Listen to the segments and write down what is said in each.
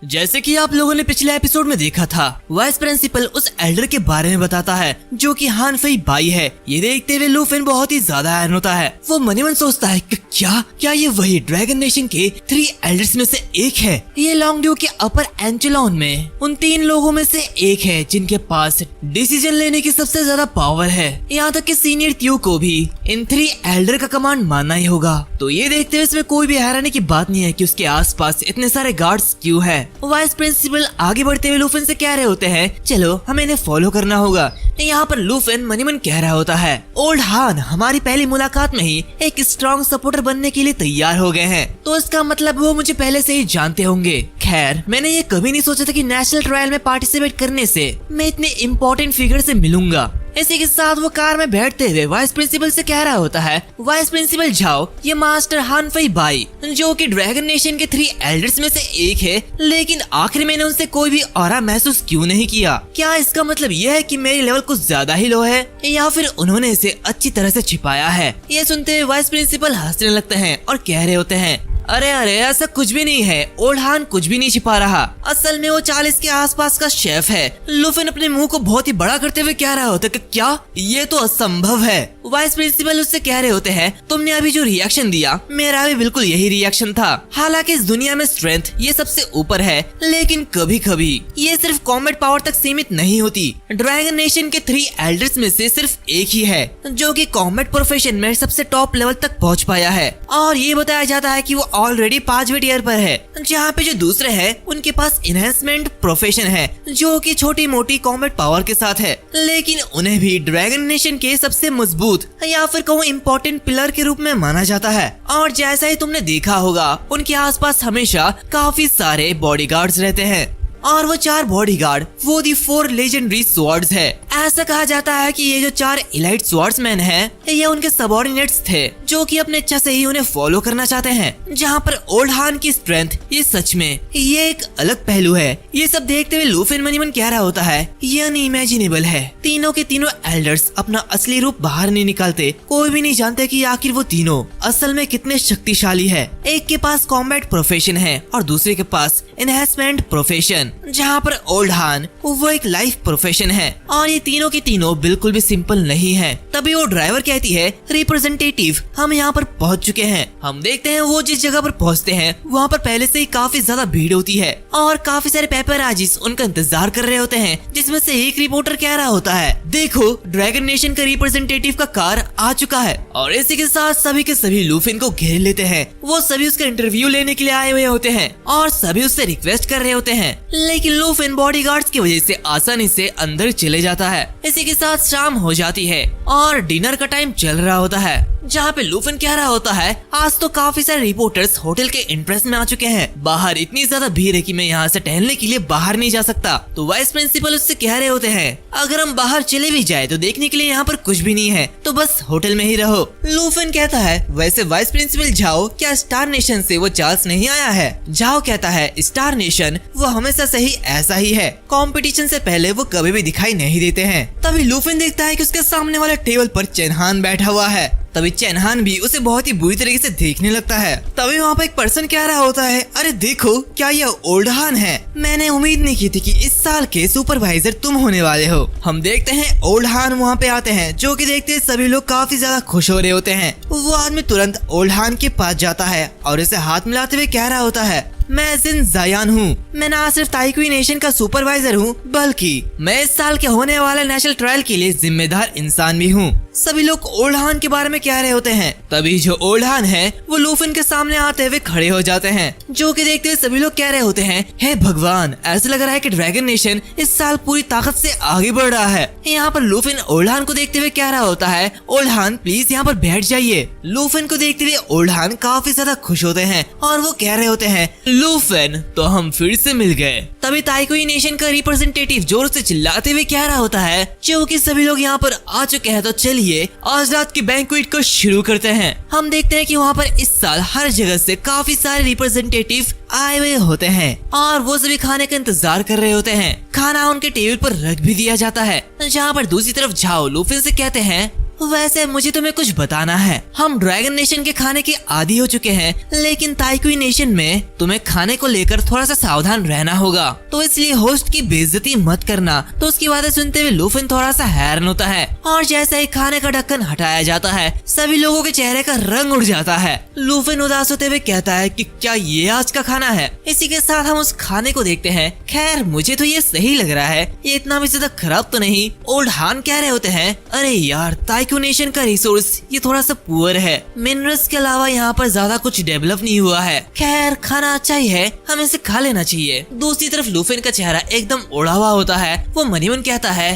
जैसे कि आप लोगों ने पिछले एपिसोड में देखा था, वाइस प्रिंसिपल उस एल्डर के बारे में बताता है जो कि हान फेई बाई है। ये देखते हुए लूफिन बहुत ही ज्यादा हैरान होता है। वो मन ही मन सोचता है कि क्या ये वही ड्रैगन नेशन के 3 एल्डर्स में से एक है। ये लॉन्गड्यू के अपर एंचेलॉन में उन 3 लोगों में से एक है जिनके पास डिसीजन लेने की सबसे ज्यादा पावर है। यहाँ तक कि सीनियर त्यू को भी इन 3 एल्डर का कमांड मानना ही होगा। तो ये देखते हुए इसमें कोई भी हैरानी की बात नहीं है कि उसके आसपास इतने सारे गार्ड्स क्यों है। वाइस प्रिंसिपल आगे बढ़ते हुए लूफिन से कह रहे होते हैं, चलो हमें इन्हें फॉलो करना होगा। यहाँ पर लूफिन मनी मन कह रहा होता है, ओल्ड हान हमारी पहली मुलाकात में ही एक स्ट्रॉन्ग सपोर्टर बनने के लिए तैयार हो गए हैं, तो इसका मतलब वो मुझे पहले से ही जानते होंगे। खैर, मैंने ये कभी नहीं सोचा था कि नेशनल ट्रायल में पार्टिसिपेट करने से मैं इतने इम्पोर्टेंट फिगर से मिलूंगा। इसी के साथ वो कार में बैठते हुए वाइस प्रिंसिपल से कह रहा होता है, वाइस प्रिंसिपल झाओ, ये मास्टर हान फेई बाई जो कि ड्रैगन नेशन के 3 एल्डर्स में से एक है, लेकिन आखिर मैंने उनसे कोई भी ऑरा महसूस क्यों नहीं किया। क्या इसका मतलब यह है कि मेरी लेवल कुछ ज्यादा ही लो है या फिर उन्होंने इसे अच्छी तरह से छिपाया है। ये सुनते हुए वाइस प्रिंसिपल हंसने लगते हैं और कह रहे होते हैं, अरे ऐसा कुछ भी नहीं है, ओल्ड हान कुछ भी नहीं छिपा रहा। असल में वो 40 के आसपास का शेफ है। लूफिन अपने मुंह को बहुत ही बड़ा करते हुए कह रहा होता है कि क्या ये तो असंभव है। वाइस प्रिंसिपल उससे कह रहे होते हैं, तुमने अभी जो रिएक्शन दिया मेरा भी बिल्कुल यही रिएक्शन था। हालांकि इस दुनिया में स्ट्रेंथ ये सबसे ऊपर है, लेकिन कभी कभी ये सिर्फ कॉम्बैट पावर तक सीमित नहीं होती। ड्रैगन नेशन के 3 एल्डर्स में से सिर्फ एक ही है जो कि कॉम्बैट प्रोफेशन में सबसे टॉप लेवल तक पहुँच पाया है, और ये बताया जाता है कि वो ऑलरेडी 5वें ईयर पर है, जहाँ पे जो दूसरे हैं उनके पास इनहेंसमेंट प्रोफेशन है जो कि छोटी मोटी कॉम्बैट पावर के साथ है, लेकिन उन्हें भी ड्रैगन नेशन के सबसे मजबूत या फिर कहूँ इम्पोर्टेंट पिलर के रूप में माना जाता है। और जैसा ही तुमने देखा होगा, उनके आसपास हमेशा काफी सारे बॉडीगार्ड्स रहते हैं, और वो 4 बॉडीगार्ड वो दी 4 लेजेंडरी स्वॉर्ड्स है। ऐसा कहा जाता है कि ये जो 4 इलाइट स्वॉर्ड्समैन हैं, ये उनके सबऑर्डिनेट्स थे जो कि अपने इच्छा से ही उन्हें फॉलो करना चाहते हैं। जहाँ पर ओल्ड हान की स्ट्रेंथ ये सच में ये एक अलग पहलू है। ये सब देखते हुए लूफिन मनी मन कह रहा होता है, ये अनइमेजिनेबल है। तीनों के तीनों एल्डर्स अपना असली रूप बाहर नहीं निकालते। कोई भी नहीं जानते कि आखिर वो तीनों असल में कितने शक्तिशाली है। एक के पास कॉम्बैट प्रोफेशन है और दूसरे के पास एनहांसमेंट प्रोफेशन, जहाँ पर ओल्ड हान वो एक लाइफ प्रोफेशन है। और ये तीनों के तीनों बिल्कुल भी सिंपल नहीं है। तभी वो ड्राइवर कहती है, रिप्रेजेंटेटिव हम यहाँ पर पहुँच चुके हैं। हम देखते हैं वो जिस जगह पर पहुँचते हैं वहाँ पर पहले से ही काफी ज्यादा भीड़ होती है और काफी सारे पेपराजीज उनका इंतजार कर रहे होते हैं, जिसमें से एक रिपोर्टर कह रहा होता है, देखो ड्रैगन नेशन का रिप्रेजेंटेटिव का कार आ चुका है। और इसी के साथ सभी के सभी लूफिन को घेर लेते हैं। वो सभी उसका इंटरव्यू लेने के लिए आए हुए होते हैं और सभी उससे रिक्वेस्ट कर रहे होते हैं, लेकिन लूफिन बॉडीगार्ड्स की वजह से आसानी से अंदर चले जाता है। इसी के साथ शाम हो जाती है और डिनर का टाइम चल रहा होता है, जहाँ पे लूफिन कह रहा होता है, आज तो काफी सारे रिपोर्टर्स होटल के एंट्रेंस में आ चुके हैं। बाहर इतनी ज्यादा भीड़ है कि मैं यहाँ से टहलने के लिए बाहर नहीं जा सकता। तो वाइस प्रिंसिपल उससे कह रहे होते हैं, अगर हम बाहर चले भी जाए तो देखने के लिए यहाँ पर कुछ भी नहीं है, तो बस होटल में ही रहो। लूफिन कहता है, वैसे वाइस प्रिंसिपल झाओ, क्या स्टार नेशन से वो चार्ल्स नहीं आया है? झाओ कहता है, स्टार नेशन वो हमेशा से ही ऐसा ही है, कंपटीशन से पहले वो कभी भी दिखाई नहीं देते हैं। तभी लूफिन देखता है कि उसके सामने वाले टेबल पर चेनहान बैठा हुआ है। तभी चेनहान भी उसे बहुत ही बुरी तरीके से देखने लगता है। तभी वहाँ पर एक पर्सन कह रहा होता है, अरे देखो क्या ये ओल्ड हान है? मैंने उम्मीद नहीं की थी कि इस साल के सुपरवाइजर तुम होने वाले हो। हम देखते हैं ओल्ड हान वहाँ पे आते हैं, जो कि देखते सभी लोग काफी ज्यादा खुश हो रहे होते हैं। वो आदमी तुरंत ओल्ड हान के पास जाता है और इसे हाथ मिलाते हुए कह रहा होता है, मैं जिन जायान हूँ। मैं ना सिर्फ ताइक्वी नेशन का सुपरवाइजर हूँ, बल्कि मैं इस साल के होने वाले नेशनल ट्रायल के लिए जिम्मेदार इंसान भी हूँ। सभी लोग ओल्ड हान के बारे में कह रहे होते हैं। तभी जो ओल्ड हान है वो लूफिन के सामने आते हुए खड़े हो जाते हैं, जो कि देखते हुए सभी लोग कह रहे होते हैं, हे भगवान, ऐसा लग रहा है कि ड्रैगन नेशन इस साल पूरी ताकत से आगे बढ़ रहा है। यहाँ पर लूफिन ओल्ड हान को देखते हुए कह रहा होता है, ओल्ड हान प्लीज यहाँ पर बैठ जाइए। लूफिन को देखते हुए ओल्ड हान काफी ज्यादा खुश होते हैं और वो कह रहे होते हैं, लूफिन तो हम फिर से मिल गए। तभी ताइक्वी नेशन का रिप्रेजेंटेटिव जोर से चिल्लाते हुए कह रहा होता है, क्योंकि सभी लोग यहाँ पर आ चुके हैं तो चलिए आज रात की बैंक्वेट को शुरू करते हैं। हम देखते हैं कि वहाँ पर इस साल हर जगह से काफी सारे रिप्रेजेंटेटिव आए हुए होते हैं और वो सभी खाने का इंतजार कर रहे होते हैं। खाना उनके टेबल पर रख भी दिया जाता है, जहाँ पर दूसरी तरफ झाओ लूफिन से कहते हैं, वैसे मुझे तुम्हें कुछ बताना है। हम ड्रैगन नेशन के खाने के आदी हो चुके हैं, लेकिन ताइक्वी नेशन में तुम्हें खाने को लेकर थोड़ा सा सावधान रहना होगा, तो इसलिए होस्ट की बेइज्जती मत करना। तो उसकी बातें सुनते हुए लूफिन थोड़ा सा हैरान होता है और जैसे ही खाने का ढक्कन हटाया जाता है सभी लोगों के चेहरे का रंग उड़ जाता है। लूफिन उदास होते हुए कहता है कि क्या ये आज का खाना है? इसी के साथ हम उस खाने को देखते हैं। खैर मुझे तो ये सही लग रहा है, ये इतना भी ज्यादा खराब तो नहीं। ओल्ड हान कह रहे होते हैं, अरे यार ताइक्वी नेशन का रिसोर्स ये थोड़ा सा पुअर है, मिनरल्स के अलावा यहाँ पर ज्यादा कुछ डेवलप नहीं हुआ है। खैर खाना अच्छा ही है, हमें इसे खा लेना चाहिए। दूसरी तरफ लूफिन का चेहरा एकदम उड़ा हुआ होता है। वो मनी मन कहता है,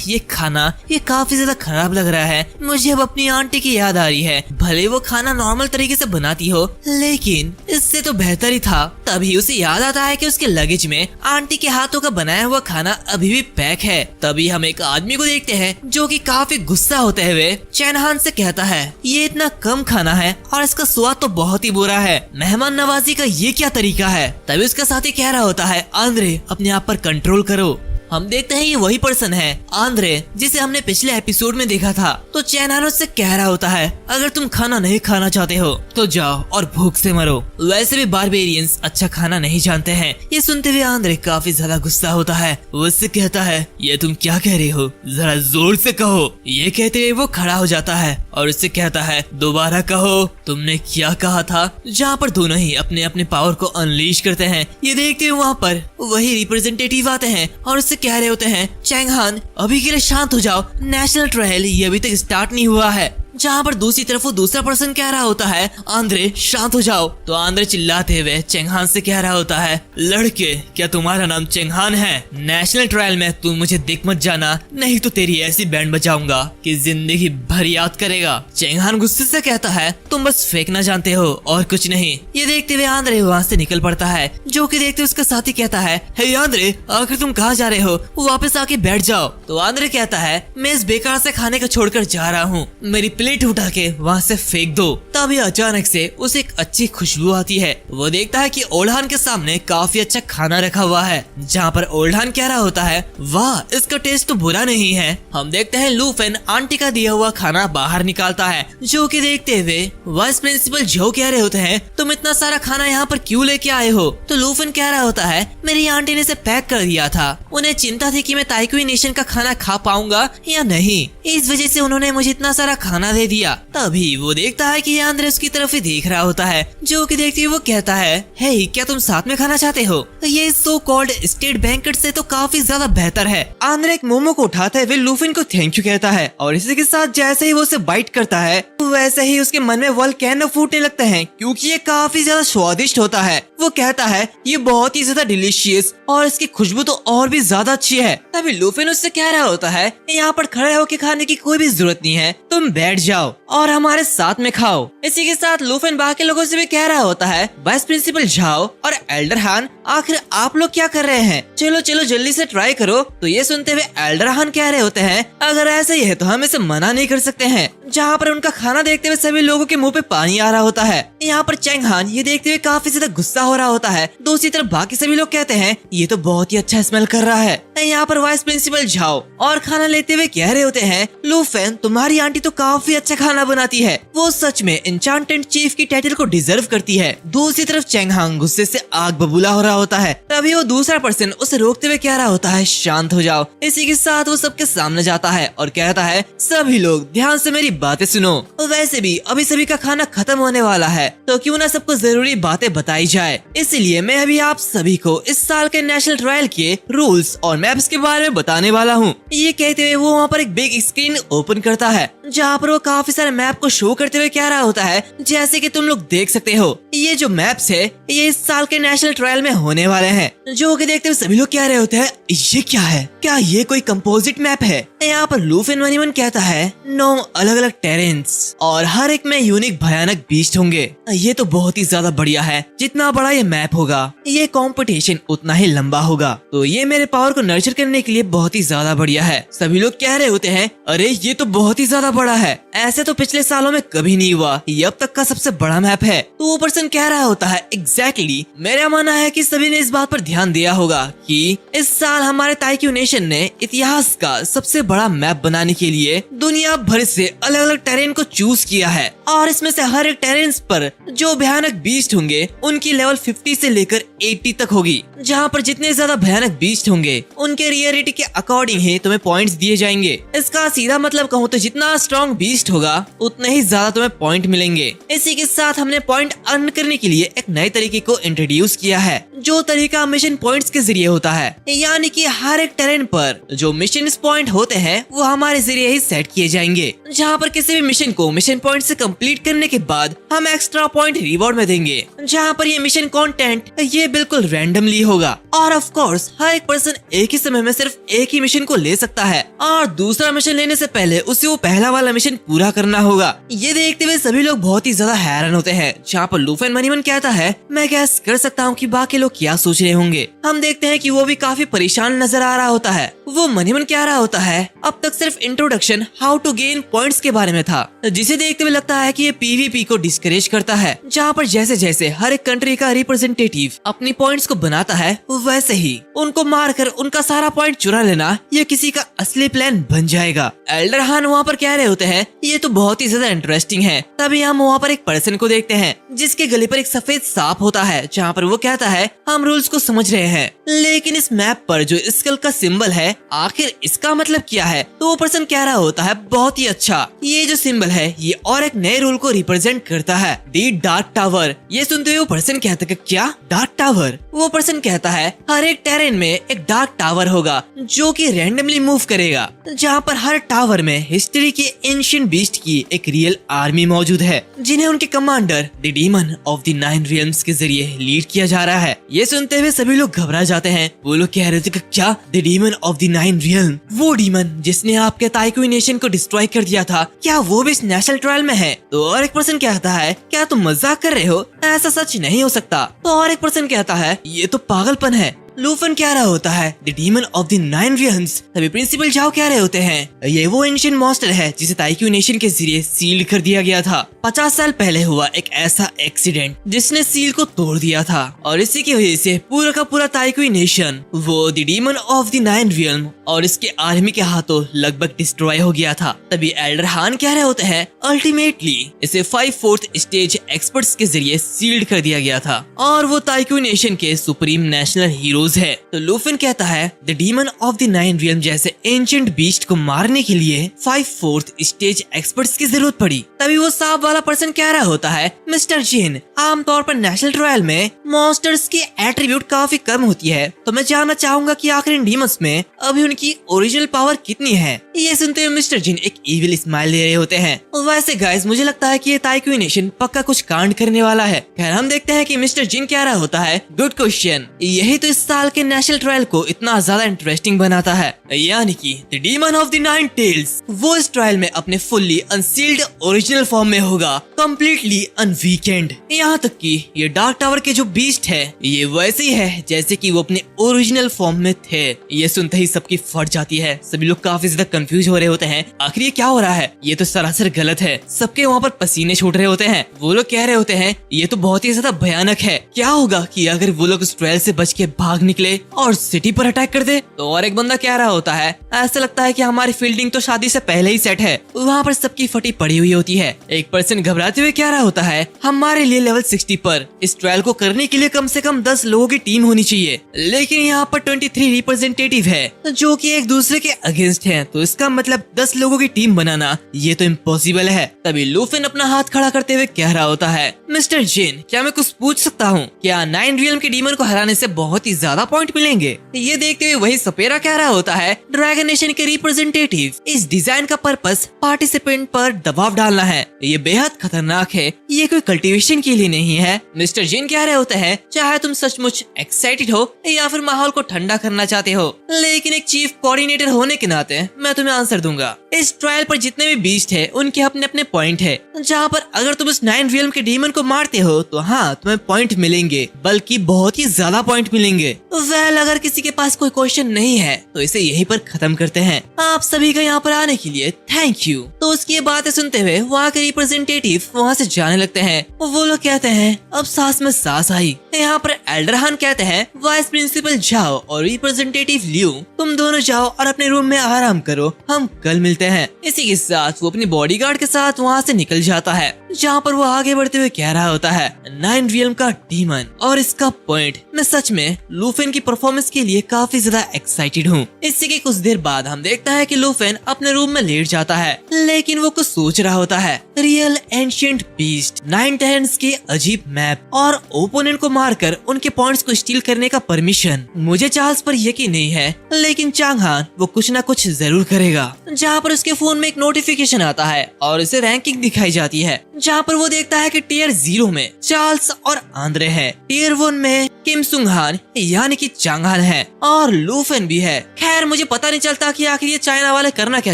ये खाना ये काफी ज्यादा खराब लग रहा है। मुझे अब अपनी आंटी की याद आ रही है। भले वो खाना नॉर्मल तरीके से बनाती हो, लेकिन इससे तो बेहतर ही था। तभी उसे याद आता है कि उसके लगेज में आंटी के हाथों का बनाया हुआ खाना अभी भी पैक है। तभी हम एक आदमी को देखते हैं जो कि काफी गुस्सा होते हुए चैन हान से कहता है, ये इतना कम खाना है और इसका स्वाद तो बहुत ही बुरा है। मेहमान नवाजी का ये क्या तरीका है? तभी उसका साथी कह रहा होता है, आंद्रे अपने आप पर कंट्रोल करो। हम देखते हैं ये वही पर्सन है आंद्रे जिसे हमने पिछले एपिसोड में देखा था। तो चैन हान उससे कह रहा होता है, अगर तुम खाना नहीं खाना चाहते हो तो जाओ और भूख से मरो। वैसे भी बारबेरियंस अच्छा खाना नहीं जानते हैं। ये सुनते हुए आंद्रे काफी ज्यादा गुस्सा होता है। वो उससे कहता है, ये तुम क्या कह रहे हो? जरा जोर से कहो। ये कहते हुए वो खड़ा हो जाता है और उससे कहता है, दोबारा कहो तुमने क्या कहा था? जहाँ पर दोनों ही अपने अपने पावर को अनलीश करते हैं। ये देखते हुए वहाँ पर वही रिप्रेजेंटेटिव आते हैं और उससे कह रहे होते हैं, चैंग हान अभी के लिए शांत हो जाओ, नेशनल ट्रायल ये अभी तक स्टार्ट नहीं हुआ है। जहाँ पर दूसरी तरफ वो दूसरा पर्सन कह रहा होता है, आंद्रे शांत हो जाओ। तो आंद्रे चिल्लाते हुए चैंग हान से कह रहा होता है, लड़के क्या तुम्हारा नाम चैंग हान है? नेशनल ट्रायल में तुम मुझे दिख मत जाना, नहीं तो तेरी ऐसी बैंड बजाऊंगा कि जिंदगी भर याद करेगा। चैंग हान गुस्से से कहता है, तुम बस फेंकना जानते हो और कुछ नहीं। ये देखते हुए आंद्रे वहाँ से निकल पड़ता है, जो कि देखते उसका साथी कहता है, हे आंद्रे आखिर तुम कहाँ जा रहे हो? वापस आके बैठ जाओ। तो आंद्रे कहता है, मैं इस बेकार से खाने को छोड़कर जा रहा हूँ, मेरी प्लेट उठा के वहाँ से फेंक दो। तभी अचानक से उसे एक अच्छी खुशबू आती है। वो देखता है कि ओल्डहान के सामने काफी अच्छा खाना रखा हुआ है, जहाँ पर ओल्डहान कह रहा होता है, वाह इसका टेस्ट तो बुरा नहीं है। हम देखते हैं लूफिन आंटी का दिया हुआ खाना बाहर निकालता है, जो कि देखते हुए वाइस प्रिंसिपल जो कह रहे होते हैं, तुम इतना सारा खाना यहाँ पर क्यों लेके आए हो? तो लूफिन कह रहा होता है, मेरी आंटी ने इसे पैक कर दिया था, उन्हें चिंता थी कि मैं ताइक्वी नेशन का खाना खा पाऊंगा या नहीं, इस वजह से उन्होंने मुझे इतना सारा खाना दे दिया। तभी वो देखता है कि आंद्रे उसकी तरफ ही देख रहा होता है, जो कि देखते हुए वो कहता है, हे क्या तुम साथ में खाना चाहते हो? ये सो कॉल्ड स्टेट बैंकेट से तो काफी ज्यादा बेहतर है। आंद्रे एक मोमो को उठाते हुए लूफिन को थैंक यू कहता है और इसी के साथ जैसे ही वो उसे बाइट करता है वैसे ही उसके मन में वोल्केनो फूटने लगते हैं, क्योंकि ये काफी ज्यादा स्वादिष्ट होता है। वो कहता है, ये बहुत ही ज्यादा डिलीशियस और इसकी खुशबू तो और भी ज्यादा अच्छी है। तभी लूफिन उससे कह रहा होता है, यहाँ पर खड़े होकर खाने की कोई भी जरूरत नहीं है, तुम बैठ जाओ और हमारे साथ में खाओ। इसी के साथ लूफिन बाकी लोगों से भी कह रहा होता है, वाइस प्रिंसिपल झाओ और एल्डर हान आखिर आप लोग क्या कर रहे हैं? चलो चलो जल्दी से ट्राई करो। तो ये सुनते हुए एल्डर हान कह रहे होते हैं, अगर ऐसा ही है तो हम इसे मना नहीं कर सकते हैं। जहाँ पर उनका खाना देखते हुए सभी लोगों के मुंह पे पानी आ रहा होता है। यहाँ पर चैंग हान ये देखते हुए काफी ज्यादा गुस्सा हो रहा होता है। दूसरी तरफ बाकी सभी लोग कहते हैं, ये तो बहुत ही अच्छा स्मेल कर रहा है। यहाँ पर वाइस प्रिंसिपल झाओ और खाना लेते हुए कह रहे होते हैं, लूफिन तुम्हारी आंटी तो काफी अच्छा खाना बनाती है, वो सच में एन्चांटेड चीफ की टाइटल को डिजर्व करती है। दूसरी तरफ चैंग हान गुस्से से आग बबूला हो रहा होता है। तभी वो दूसरा पर्सन उसे रोकते हुए कह रहा होता है, शांत हो जाओ। इसी के साथ वो सबके सामने जाता है और कहता है, सभी लोग ध्यान से मेरी बातें सुनो। वैसे भी अभी सभी का खाना खत्म होने वाला है, तो क्यों ना सबको जरूरी बातें बताई जाए। इसीलिए मैं अभी आप सभी को इस साल के नेशनल ट्रायल के रूल्स और मैप्स के बारे में बताने वाला हूँ। ये कहते हुए वो वहाँ पर एक बिग स्क्रीन ओपन करता है, जहाँ पर वो काफी सारे मैप को शो करते हुए कह रहा होता है, जैसे कि तुम लोग देख सकते हो ये जो मैप्स है ये इस साल के नेशनल ट्रायल में होने वाले हैं। जो कि देखते हुए सभी लोग कह रहे होते हैं, ये क्या है? क्या ये कोई कंपोजिट मैप है? यहाँ पर लूफिन वनीमन कहता है, 9 अलग अलग टेरेंस और हर एक में यूनिक भयानक बीस्ट होंगे। ये तो बहुत ही ज्यादा बढ़िया है। जितना बड़ा ये मैप होगा ये कंपटीशन उतना ही लंबा होगा, तो ये मेरे पावर को नर्चर करने के लिए बहुत ही ज्यादा बढ़िया है। सभी लोग कह रहे होते हैं, अरे ये तो बहुत ही ज्यादा बड़ा है, ऐसे तो पिछले सालों में कभी नहीं हुआ, ये अब तक का सबसे बड़ा मैप है। तो वो पर्सन कह रहा होता है एग्जैक्टली मेरा मानना है कि सभी ने इस बात पर ध्यान दिया होगा कि इस साल हमारे ताइक्यू नेशन ने इतिहास का सबसे बड़ा मैप बनाने के लिए दुनिया भर से अलग अलग टेरेन को चूज किया है, और इसमें से हर एक टेरेन्स पर जो भयानक बीस्ट होंगे उनकी लेवल 50 से लेकर 80 तक होगी। जहाँ पर जितने ज्यादा भयानक बीस्ट होंगे उनके रेयरिटी के अकॉर्डिंग ही तुम्हें पॉइंट्स दिए जाएंगे। इसका सीधा मतलब कहूँ तो जितना स्ट्रॉन्ग बीस्ट होगा उतने ही ज्यादा तुम्हें पॉइंट मिलेंगे। इसी के साथ हमने पॉइंट अर्न करने के लिए एक नए तरीके को इंट्रोड्यूस किया है, जो तरीका मिशन पॉइंट्स के जरिए होता है। यानी कि हर एक टेरेन पर जो मिशन पॉइंट होते हैं वो हमारे जरिए ही सेट किए जाएंगे, जहाँ पर किसी भी मिशन को मिशन पॉइंट से कंप्लीट करने के बाद हम एक्स्ट्रा पॉइंट रिवॉर्ड में देंगे, जहाँ पर ये मिशन कंटेंट ये बिल्कुल रैंडमली होगा। और ऑफ कोर्स हर एक पर्सन एक ही समय में सिर्फ एक ही मिशन को ले सकता है, और दूसरा मिशन लेने से पहले उसे वो पहला वाला मिशन पूरा करना होगा। ये देखते हुए सभी लोग बहुत ही ज्यादा हैरान होते हैं, जहाँ पर लूफी मनीमन कहता है मैं गैस कर सकता हूँ कि बाकी लोग क्या सोच रहे होंगे। हम देखते हैं कि वो भी काफी परेशान नजर आ रहा होता है। वो मनीमन कह रहा होता है अब तक सिर्फ introduction how to gain points के बारे में था, जिसे देखते हुए लगता है कि ये पीवीपी को डिस्करेज करता है, जहाँ पर जैसे जैसे हर एक कंट्री का रिप्रेजेंटेटिव अपनी पॉइंट्स को बनाता है वैसे ही उनको मारकर उनका सारा पॉइंट चुरा लेना ये किसी का असली प्लान बन जाएगा। एल्डर हान वहाँ पर कह रहे होते हैं ये तो बहुत ही ज्यादा इंटरेस्टिंग है। तभी हम वहाँ पर एक पर्सन को देखते हैं जिसके गले पर एक सफेद सांप होता है, जहाँ पर वो कहता है हम रूल्स को समझ रहे हैं, लेकिन इस मैप पर जो स्कल का सिंबल है आखिर इसका मतलब क्या है। तो वो पर्सन कह रहा होता है बहुत ही अच्छा, ये जो सिंबल है ये और एक नए रूल को रिप्रेजेंट करता है, दी डार्क टावर। ये सुनते हुए वो पर्सन कहता है क्या डार्क टावर। वो पर्सन कहता है हर एक टेरेन में एक डार्क टावर होगा जो कि रैंडमली मूव करेगा, जहाँ पर हर टावर में हिस्ट्री के एंशिएंट बीस्ट की एक रियल आर्मी मौजूद है, जिन्हें उनके commander the demon of the 9 रियल्म्स के जरिए लीड किया जा रहा है। ये सुनते हुए सभी लोग घबरा जाते हैं। वो लोग कह रहे थे क्या the demon of the 9 realm, वो डीमन जिसने आपके ताइक्यू नेशन को डिस्ट्रॉय कर दिया था, क्या वो भी इस नेशनल ट्रायल में है। तो और एक पर्सन कहता है क्या तुम मजाक कर रहे हो, ऐसा सच नहीं हो सकता। तो और एक पर्सन कहता है ये तो पागलपन है। लूफन कह रहा होता है द डीमन ऑफ द 9 रियल्म्स। तभी प्रिंसिपल जाओ कह रहे होते हैं ये वो एंशिएंट मॉन्स्टर है जिसे ताइक्यू नेशन के जरिए सील्ड कर दिया गया था। 50 साल पहले हुआ एक ऐसा एक्सीडेंट जिसने सील को तोड़ दिया था, और इसी की वजह से पूरा का पूरा ताइक्यू नेशन वो the demon of the 9 realm और इसके आर्मी के हाथों लगभग डिस्ट्रॉय हो गया था। तभी एल्डर हान कह रहे होते हैं अल्टीमेटली इसे 5/4 स्टेज एक्सपर्ट्स के जरिए सील्ड कर दिया गया था, और वो ताइक्यू नेशन के सुप्रीम नेशनल हीरो है। तो लूफिन कहता है the demon of the 9 realm जैसे एंशिएंट बीस्ट को मारने के लिए 5/4 स्टेज एक्सपर्ट्स की जरूरत पड़ी। तभी वो सांप वाला पर्सन कह रहा होता है मिस्टर जिन आमतौर पर नेशनल ट्रायल में मॉन्स्टर्स की एट्रीब्यूट काफी कम होती है, तो मैं जानना चाहूंगा कि आखिर इन डीमंस में अभी उनकी ओरिजिनल पावर कितनी है। ये सुनते हुए मिस्टर जिन एक इविल स्माइल दे रहे होते हैं। वैसे गाइस मुझे लगता है कि ये ताइक्यू नेशन पक्का कुछ कांड करने वाला है। खैर हम देखते हैं कि मिस्टर जिन कह रहा होता है गुड क्वेश्चन, यही तो इस साल के नेशनल ट्रायल को इतना ज्यादा इंटरेस्टिंग बनाता है, यानी कि the demon of the 9 tales वो इस ट्रायल में अपने फुल्ली अनसील्ड ओरिजिनल फॉर्म में होगा, कम्प्लीटली अनवीकेंड। यहाँ तक कि ये डार्क टावर के जो बीस्ट है ये वैसे ही है जैसे कि वो अपने ओरिजिनल फॉर्म में थे। ये सुनते ही सबकी फट जाती है, सभी लोग काफी ज्यादा कंफ्यूज हो रहे होते हैं आखिर ये क्या हो रहा है, ये तो सरासर गलत है। सबके वहाँ पर पसीने छूट रहे होते हैं। वो लोग कह रहे होते हैं ये तो बहुत ही ज्यादा भयानक है, क्या होगा कि अगर वो लोग उस ट्रायल से बच के भाग निकले और सिटी पर अटैक कर दे। तो और एक बंदा कह रहा होता है ऐसा लगता है कि हमारी फील्डिंग तो शादी से पहले ही सेट है, वहाँ पर सबकी फटी पड़ी हुई होती है। एक पर्सन घबराते हुए कह रहा होता है हमारे लिए लेवल 60 पर इस ट्रायल को करने के लिए कम से कम 10 लोगों की टीम होनी चाहिए, लेकिन यहाँ पर 23 रिप्रेजेंटेटिव है जो कि एक दूसरे के अगेंस्ट हैं, तो इसका मतलब 10 लोगों की टीम बनाना ये तो इम्पॉसिबल है। तभी लूफिन अपना हाथ खड़ा करते हुए कह रहा होता है मिस्टर जिन क्या मैं कुछ पूछ सकता हूँ, क्या 9 रियल्म के डीमन को हराने से बहुत ही ज्यादा पॉइंट मिलेंगे। ये देखते हुए वही सपेरा कह रहा होता है ड्रैगन नेशन के रिप्रेजेंटेटिव इस डिजाइन का पर्पस पार्टिसिपेंट पर दबाव डालना है, ये बेहद खतरनाक है, ये कोई कल्टीवेशन के लिए नहीं है। मिस्टर जिन कह रहे होते हैं चाहे तुम सचमुच एक्साइटेड हो या फिर माहौल को ठंडा करना चाहते हो, लेकिन एक चीफ कोऑर्डिनेटर होने के नाते मैं तुम्हें आंसर दूंगा। इस ट्रायल पर जितने भी बीस्ट है उनके अपने अपने पॉइंट है, जहाँ पर अगर तुम इस 9 रियल्म के डीमन को मारते हो तो हाँ तुम्हें पॉइंट मिलेंगे, बल्कि बहुत ही ज्यादा पॉइंट मिलेंगे। वेल अगर किसी के पास कोई क्वेश्चन नहीं है तो इसे यहीं पर खत्म करते हैं। आप सभी का यहाँ पर आने के लिए थैंक यू। तो उसकी ये बातें सुनते हुए वहाँ के रिप्रेजेंटेटिव वहाँ से जाने लगते हैं। वो लोग कहते हैं अब सांस में सांस आई। यहाँ पर एल्डर हान कहते हैं वाइस प्रिंसिपल जाओ और रिप्रेजेंटेटिव लियू तुम दोनों जाओ और अपने रूम में आराम करो, हम कल मिलते हैं। इसी के साथ वो अपनी बॉडीगार्ड के साथ वहाँ से निकल जाता है, जहाँ पर वो आगे बढ़ते हुए कह रहा होता है 9 रियल्म का डीमन और इसका पॉइंट। मैं सच में लूफेन की परफॉर्मेंस के लिए काफी ज्यादा एक्साइटेड हूँ। इसी के कुछ देर बाद हम देखता है कि लूफेन अपने रूम में लेट जाता है, लेकिन वो कुछ सोच रहा होता है। रियल एंशिएंट बीस्ट, 9 टेरेंस के अजीब मैप और ओपोनेंट को मारकर उनके पॉइंट्स को स्टील करने का परमिशन। मुझे चार्ल्स पर यकीन नहीं है, लेकिन चांगहान वो कुछ न कुछ जरूर करेगा। जहाँ पर उसके फोन में एक नोटिफिकेशन आता है और उसे रैंकिंग दिखाई जाती है, जहाँ पर वो देखता है कि टियर 0 में चार्ल्स और आंद्रे है, टियर 1 में किम सुंग हान यानी कि चांगहान है और लूफेन भी है। खैर मुझे पता नहीं चलता कि आखिर ये चाइना वाले करना क्या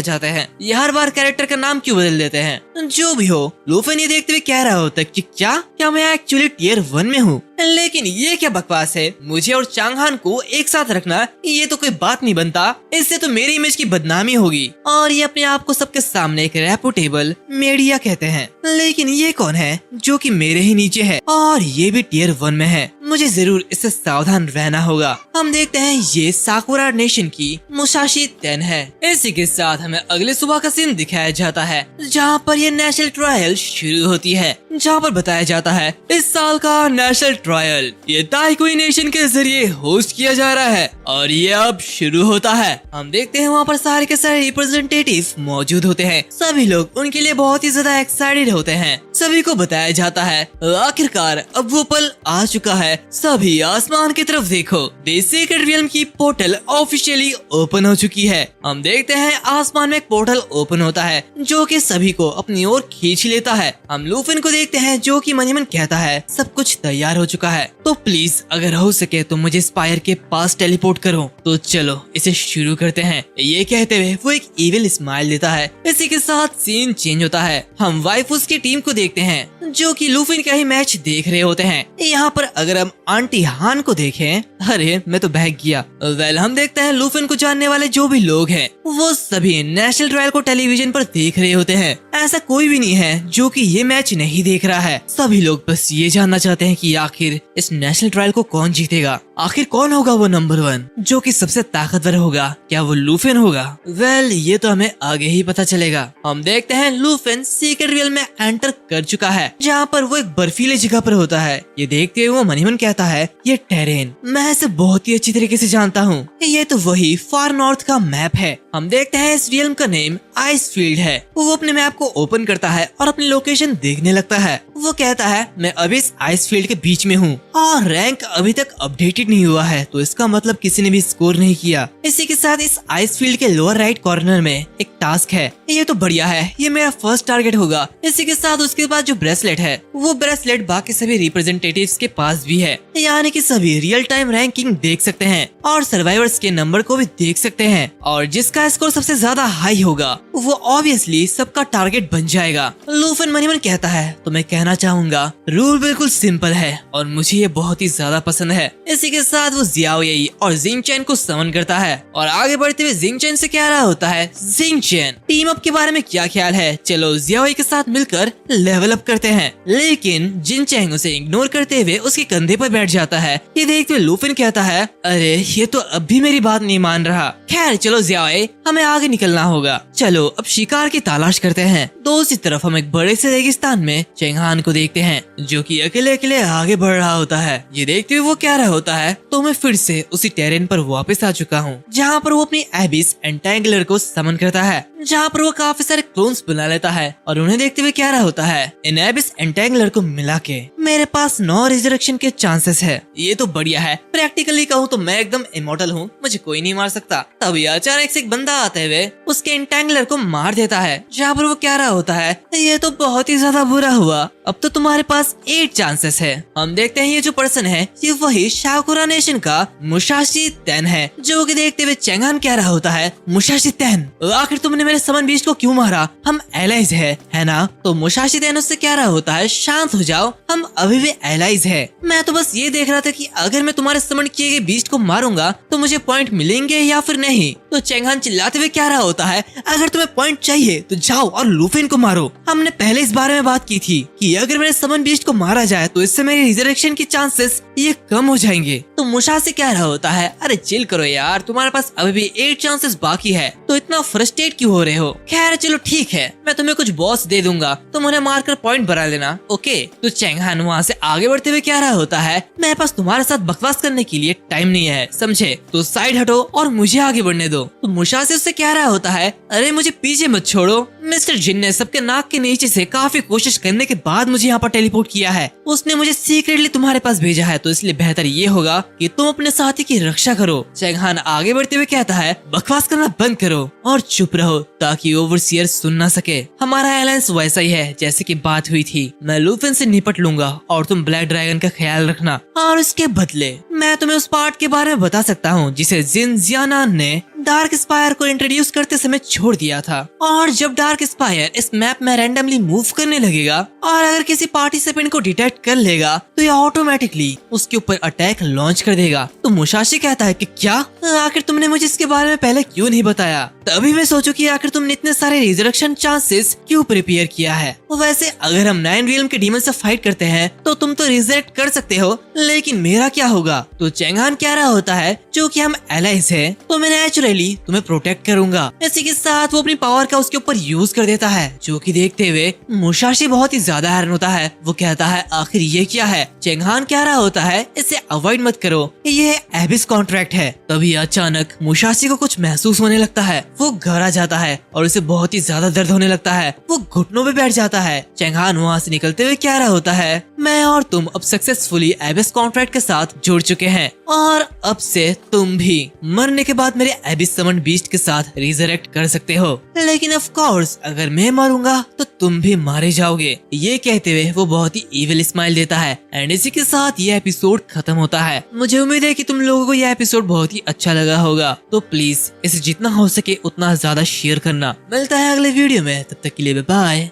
चाहते हैं, ये हर बार कैरेक्टर का नाम क्यों बदल देते हैं। जो भी हो, लूफेन ये देखते हुए कह रहा होता है कि क्या मैं एक्चुअली टियर 1 में हूँ। लेकिन ये क्या बकवास है, मुझे और चांगहान को एक साथ रखना ये तो कोई बात नहीं बनता, इससे तो मेरी इमेज की बदनामी होगी। और ये अपने आप को सबके सामने एक रेपुटेबल मीडिया कहते हैं, लेकिन ये कौन है जो कि मेरे ही नीचे है और ये भी टियर 1 में है। मुझे जरूर इससे सावधान रहना होगा। हम देखते हैं ये साकुरा नेशन की मुसाशी तेन है। इसी के साथ हमें अगले सुबह का सीन दिखाया जाता है, जहाँ पर ये नेशनल ट्रायल शुरू होती है, जहाँ पर बताया जाता है इस साल का नेशनल ट्रायल ये ताइकुई नेशन के जरिए होस्ट किया जा रहा है और ये अब शुरू होता है। हम देखते हैं वहाँ पर सारे के सारे रिप्रेजेंटेटिव मौजूद होते हैं। सभी लोग उनके लिए बहुत ही ज्यादा एक्साइटेड होते हैं। सभी को बताया जाता है आखिरकार अब वो पल आ चुका है, सभी आसमान की तरफ देखो, द सीक्रेट रियल्म की पोर्टल ऑफिशियली ओपन हो चुकी है। हम देखते हैं आसमान में एक पोर्टल ओपन होता है जो कि सभी को अपनी ओर खींच लेता है। हम लूफेन को देखते हैं जो कि मन ही मन कहता है सब कुछ तैयार हो चुका है, तो प्लीज अगर हो सके तो मुझे स्पायर के पास टेलीपोर्ट करो। तो चलो इसे शुरू करते हैं। ये कहते हुए वो एक इविल स्माइल देता है। इसी के साथ सीन चेंज होता है। हम वाइफूस की टीम को देखते हैं जो कि लूफेन का ही मैच देख रहे होते हैं। यहाँ पर अगर हम आंटी हान को देखें, अरे मैं तो बहक गया। वेल हम देखते हैं लूफेन को जानने वाले जो भी लोग हैं वो सभी नेशनल ट्रायल को टेलीविजन पर देख रहे होते हैं। ऐसा कोई भी नहीं है जो कि ये मैच नहीं देख रहा है। सभी लोग बस ये जानना चाहते हैं कि आखिर इस नेशनल ट्रायल को कौन जीतेगा, आखिर कौन होगा वो नंबर 1 जो कि सबसे ताकतवर होगा, क्या वो लूफेन होगा। वेल ये तो हमें आगे ही पता चलेगा। हम देखते हैं लूफेन सीक्रेट रियल में एंटर कर चुका है, जहाँ पर वो एक बर्फीले जगह पर होता है। ये देखते हुए वो मन ही मन कहता है ये टेरेन मैं इसे बहुत ही अच्छी तरीके से जानता हूँ, ये तो वही फार नॉर्थ का मैप है। हम देखते हैं इस रियल्म का नेम आइस फील्ड है। वो अपने मैप को ओपन करता है और अपनी लोकेशन देखने लगता है। वो कहता है मैं अभी इस आइस फील्ड के बीच में हूँ और रैंक अभी तक अपडेटेड नहीं हुआ है, तो इसका मतलब किसी ने भी स्कोर नहीं किया। इसी के साथ इस आइस फील्ड के लोअर राइट कॉर्नर में एक टास्क है। ये तो बढ़िया है, ये मेरा फर्स्ट टारगेट होगा। इसी के साथ उसके बाद जो ब्रेसलेट है वो ब्रेसलेट बाकी सभी रिप्रेजेंटेटिव्स के पास भी है, यानी कि सभी रियल टाइम रैंकिंग देख सकते हैं और सर्वाइवर्स के नंबर को भी देख सकते हैं, और जिसका स्कोर सबसे ज्यादा हाई होगा वो ऑब्वियसली सबका टारगेट बन जाएगा। लूफेन मन ही मन कहता है तो मैं कहना चाहूंगा रूल बिल्कुल सिंपल है और मुझे ये बहुत ही ज्यादा पसंद है। इसी के साथ वो जियाओ येई और जिंग चैन को समन करता है और आगे बढ़ते हुए जिंग चैन से कह रहा होता है जिंग चैन टीम अप के बारे में क्या ख्याल है, चलो जियाओ येई के साथ मिलकर लेवल अप करते हैं। लेकिन जिंग चैन उसे इग्नोर करते हुए उसके कंधे पर बैठ जाता है। ये देखते हुए लूफेन कहता है अरे ये तो अब भी मेरी बात नहीं मान रहा। खैर चलो जियाओ येई हमें आगे निकलना होगा, चलो अब शिकार की तलाश करते हैं। दूसरी तरफ हम एक बड़े से रेगिस्तान में चेंगहान को देखते हैं जो कि अकेले अकेले आगे बढ़ रहा होता है। ये देखते हुए वो कह रहा होता है तो मैं फिर से उसी टेरेन पर वापस आ चुका हूँ, जहाँ पर वो अपनी एबिस एंटेंगलर को समन करता है, जहाँ पर वो काफी सारे क्लोन्स बना लेता है और उन्हें देखते हुए कह रहा होता है इन एबिस एंटेंगलर को मिला के मेरे पास 9 रिजरेक्शन के चांसेस है। ये तो बढ़िया है। प्रैक्टिकली कहूँ तो मैं एकदम इमॉर्टल हूँ, मुझे कोई नहीं मार सकता। तभी अचानक से एक बंदा आते हुए उसके इंटेंगलर को मार देता है, जहाँ पर वो कह रहा होता है ये तो बहुत ही ज्यादा बुरा हुआ, अब तो तुम्हारे पास 8 चांसेस है। हम देखते हैं ये जो पर्सन है ये वही शाकुरा नेशन का मुसाशी तेन है, जो कि देखते हुए चेंगहान कह रहा होता है मुसाशी तेन, आखिर तुमने मेरे समन बीस्ट को क्यों मारा, हम एलाइज है ना। तो मुसाशी तेन उससे कह रहा होता है शांत हो जाओ, हम अभी भी एलाइज है। मैं तो बस ये देख रहा था कि अगर मैं तुम्हारे समन किए गए बीस्ट को मारूंगा तो मुझे पॉइंट मिलेंगे या फिर नहीं। तो चेंगहान चिल्लाते हुए कह रहा होता है अगर तुम्हें पॉइंट चाहिए तो जाओ और लूफिन को मारो। हमने पहले इस बारे में बात की थी कि अगर मेरे समन बीस्ट को मारा जाए तो इससे मेरी रिजरेक्शन के चांसेस ये कम हो जाएंगे। तो मुसाशी कह रहा होता है अरे चिल करो यार, तुम्हारे पास अभी भी 8 चांसेस बाकी है, तो इतना फ्रस्ट्रेट क्यों हो रहे हो। खैर चलो ठीक है, मैं तुम्हें कुछ बॉस दे दूंगा, तुम उन्हें मारकर पॉइंट बना लेना, ओके। तो चेंगहान वहाँ से आगे बढ़ते हुए कह रहा होता है मेरे पास तुम्हारे साथ बकवास करने के लिए टाइम नहीं है, समझे, तो साइड हटो और मुझे आगे बढ़ने दो। तो मुसाशी उससे कह रहा होता है अरे मुझे पीछे मत छोड़ो, मिस्टर जिन ने सबके नाक के नीचे से काफी कोशिश करने के बाद मुझे यहाँ पर टेलीपोर्ट किया है, उसने मुझे सीक्रेटली तुम्हारे पास भेजा है, तो इसलिए बेहतर ये होगा कि तुम अपने साथी की रक्षा करो। चेंगहान आगे बढ़ते हुए कहता है बकवास करना बंद करो और चुप रहो ताकि ओवरसीयर सुन ना सके। हमारा अलायंस वैसा ही है जैसे कि बात हुई थी, मैं लूफिन से निपट लूंगा और तुम ब्लैक ड्रैगन का ख्याल रखना, और इसके बदले मैं तुम्हें उस पार्ट के बारे में बता सकता हूँ जिसे जिन जियानान ने डार्क स्पायर को इंट्रोड्यूस करते समय छोड़ दिया था। और जब डार्क स्पायर इस मैप में रैंडमली मूव करने लगेगा और अगर किसी पार्टिसिपेंट को डिटेक्ट कर लेगा तो ये ऑटोमेटिकली उसके ऊपर अटैक लॉन्च कर देगा। तो मुसाशी कहता है कि क्या, आखिर तुमने मुझे इसके बारे में पहले क्यों नहीं बताया। तभी मैं सोचू कि आखिर तुमने इतने सारे रिजरेक्शन चांसेस क्यों प्रिपेयर किया है। वैसे अगर हम 9 रियल्म के डीमन से फाइट करते हैं तो तुम तो रिजरेक्ट कर सकते हो, लेकिन मेरा क्या होगा। तो चेंगहान कह रहा होता है जो कि हम एलाइज है तो मैं नेचुरली तुम्हें प्रोटेक्ट करूंगा। इसी के साथ वो अपनी पावर का उसके ऊपर यूज कर देता है, जो कि देखते हुए मुसाशी बहुत ही ज्यादा हैरान होता है। वो कहता है आखिर ये क्या है। चेंगहान कह रहा होता है इसे अवॉइड मत करो, ये एबिस कॉन्ट्रैक्ट है। तभी अचानक मुसाशी को कुछ महसूस होने लगता है, वो घर आ जाता है और उसे बहुत ही ज्यादा दर्द होने लगता है, वो घुटनों पे बैठ जाता है। चेंगहान वहाँ से निकलते हुए कह रहा होता है मैं और तुम अब सक्सेसफुली एबिस कॉन्ट्रैक्ट के साथ जुड़ चुके हैं और अब से तुम भी मरने के बाद मेरे एबिस समन बीस्ट के साथ रिजरेक्ट कर सकते हो, लेकिन ऑफ कोर्स अगर मैं मरूंगा तो तुम भी मारे जाओगे। ये कहते हुए वो बहुत ही इविल स्माइल देता है एंड इसी के साथ ये एपिसोड खत्म होता है। मुझे उम्मीद है कि तुम लोगों को ये एपिसोड बहुत ही अच्छा लगा होगा, तो प्लीज इसे जितना हो सके उतना ज्यादा शेयर करना। मिलता है अगले वीडियो में, तब तक के लिए बाय।